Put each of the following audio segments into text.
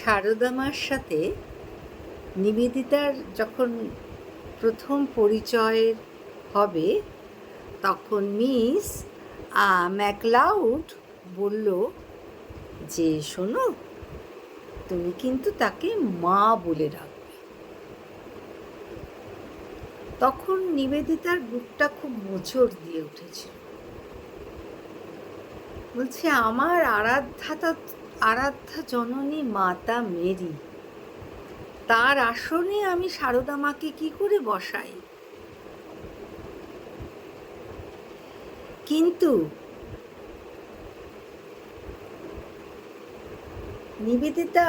সারদা মার সাথে নিবেদিতার যখন প্রথম পরিচয় হবে তখন মিস ম্যাকলাউড বলল যে শোনো, তুমি কিন্তু তাকে মা বলে ডাকবে। তখন নিবেদিতার বুকটা খুব মোচড় দিয়ে উঠেছিল। বলছে, আমার আরাধ্যা জননী মাতা মেরি, তার আসনে আমি সারদা মাকে কি করে বসাই? কিন্তু নিবেদিতা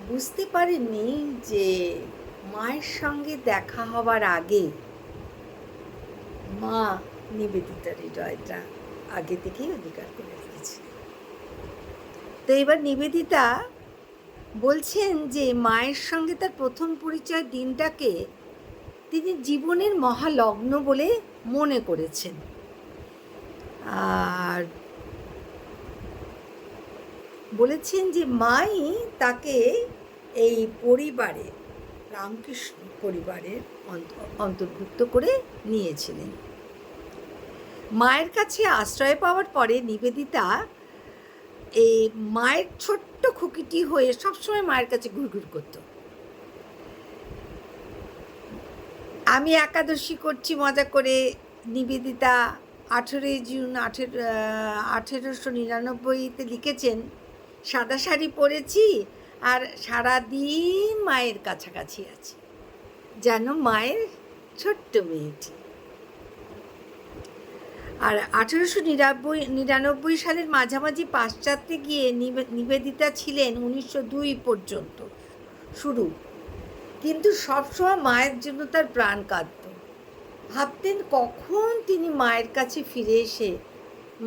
বুঝতে পারেনি যে মায়ের সঙ্গে দেখা হবার আগে মা নিবেদিতার হৃদয়টা আগে থেকেই অধিকার করে রেখেছে। তো এবার নিবেদিতা বলছেন যে মায়ের সঙ্গে তার প্রথম পরিচয় দিনটাকে তিনি জীবনের মহালগ্ন বলে মনে করেছেন। আর বলেছেন যে মাই তাকে এই পরিবারে, রামকৃষ্ণ পরিবারের অন্তর্ভুক্ত করে নিয়েছিলেন। মায়ের কাছে আশ্রয় পাওয়ার পরে নিবেদিতা এই মায়ের ছোট্ট খুকিটি হয়ে সবসময় মায়ের কাছে ঘুরঘুর করত। আমি একাদশী করছি মজা করে, নিবেদিতা 18 জুন 1899-তে লিখেছেন, সাদা শাড়ি পরেছি আর সারাদিন মায়ের কাছাকাছি আছি, যেন মায়ের ছোট্ট মেয়েটি। আর 1899 সালের মাঝামাঝি পাশ্চাত্যে গিয়ে নিবেদিতা ছিলেন 1902 পর্যন্ত শুরু, কিন্তু সবসময় মায়ের জন্য তার প্রাণ কাঁদত। ভাবতেন কখন তিনি মায়ের কাছে ফিরে এসে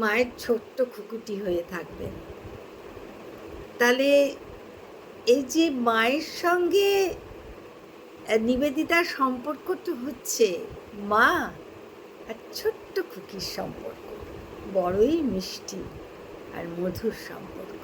মায়ের ছোট্ট খুকুটি হয়ে থাকবেন। তাহলে এই যে মায়ের সঙ্গে নিবেদিতার সম্পর্ক তো হচ্ছে মা আর ছোট্ট খুকির সম্পর্ক, বড়ই মিষ্টি আর মধুর সম্পর্ক।